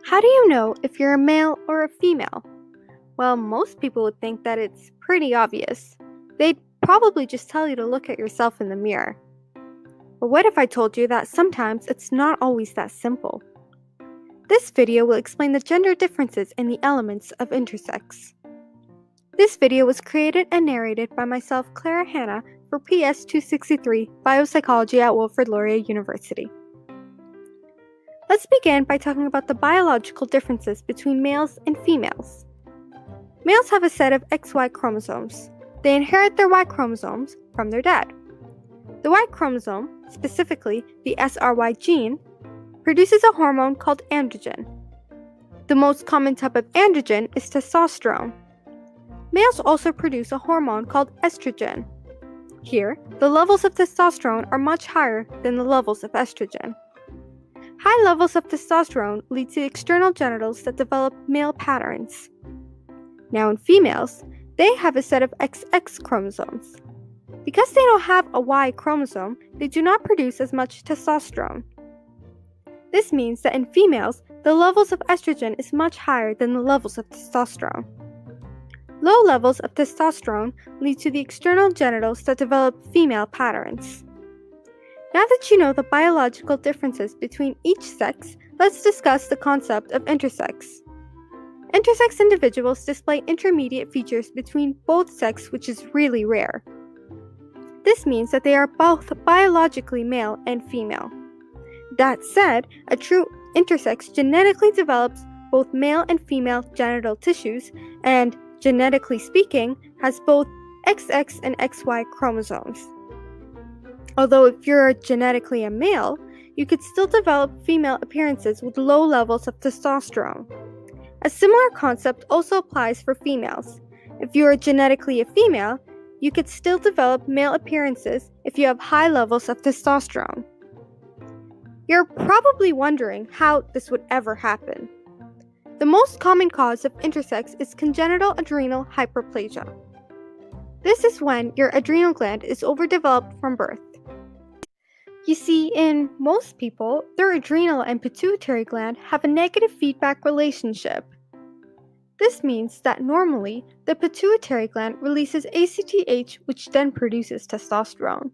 How do you know if you're a male or a female? Well, most people would think that it's pretty obvious. They'd probably just tell you to look at yourself in the mirror. But what if I told you that sometimes it's not always that simple? This video will explain the gender differences in the elements of intersex. This video was created and narrated by myself, Clara Hanna, for PS263 Biopsychology at Wilfrid Laurier University. Let's begin by talking about the biological differences between males and females. Males have a set of XY chromosomes. They inherit their Y chromosomes from their dad. The Y chromosome, specifically the SRY gene, produces a hormone called androgen. The most common type of androgen is testosterone. Males also produce a hormone called estrogen. Here, the levels of testosterone are much higher than the levels of estrogen. High levels of testosterone lead to external genitals that develop male patterns. Now in females, they have a set of XX chromosomes. Because they don't have a Y chromosome, they do not produce as much testosterone. This means that in females, the levels of estrogen is much higher than the levels of testosterone. Low levels of testosterone lead to the external genitals that develop female patterns. Now that you know the biological differences between each sex, let's discuss the concept of intersex. Intersex individuals display intermediate features between both sexes, which is really rare. This means that they are both biologically male and female. That said, a true intersex genetically develops both male and female genital tissues and, genetically speaking, has both XX and XY chromosomes. Although if you're genetically a male, you could still develop female appearances with low levels of testosterone. A similar concept also applies for females. If you are genetically a female, you could still develop male appearances if you have high levels of testosterone. You're probably wondering how this would ever happen. The most common cause of intersex is congenital adrenal hyperplasia. This is when your adrenal gland is overdeveloped from birth. You see, in most people, their adrenal and pituitary gland have a negative feedback relationship. This means that normally, the pituitary gland releases ACTH, which then produces testosterone.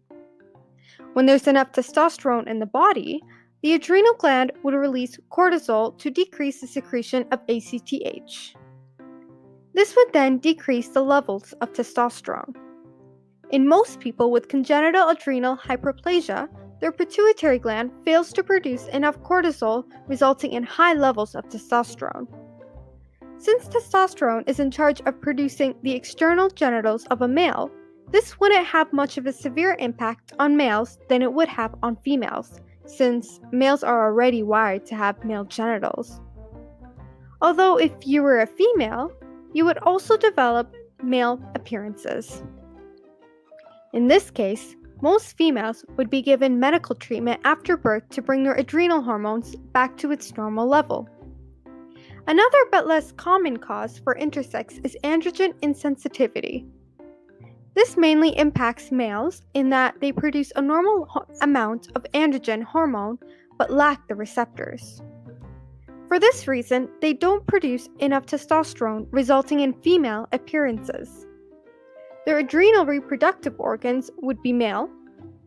When there's enough testosterone in the body, the adrenal gland would release cortisol to decrease the secretion of ACTH. This would then decrease the levels of testosterone. In most people with congenital adrenal hyperplasia, their pituitary gland fails to produce enough cortisol, resulting in high levels of testosterone. Since testosterone is in charge of producing the external genitals of a male, this wouldn't have much of a severe impact on males than it would have on females, since males are already wired to have male genitals. Although if you were a female, you would also develop male appearances. In this case, most females would be given medical treatment after birth to bring their adrenal hormones back to its normal level. Another but less common cause for intersex is androgen insensitivity. This mainly impacts males in that they produce a normal amount of androgen hormone but lack the receptors. For this reason, they don't produce enough testosterone, resulting in female appearances. Their adrenal reproductive organs would be male,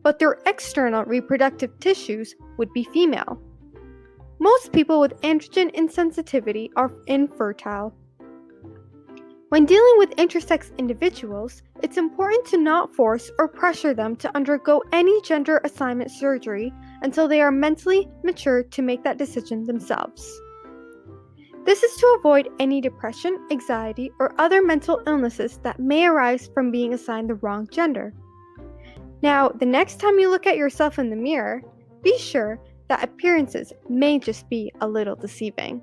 but their external reproductive tissues would be female. Most people with androgen insensitivity are infertile. When dealing with intersex individuals, it's important to not force or pressure them to undergo any gender assignment surgery until they are mentally mature to make that decision themselves. This is to avoid any depression, anxiety, or other mental illnesses that may arise from being assigned the wrong gender. Now, the next time you look at yourself in the mirror, be sure that appearances may just be a little deceiving.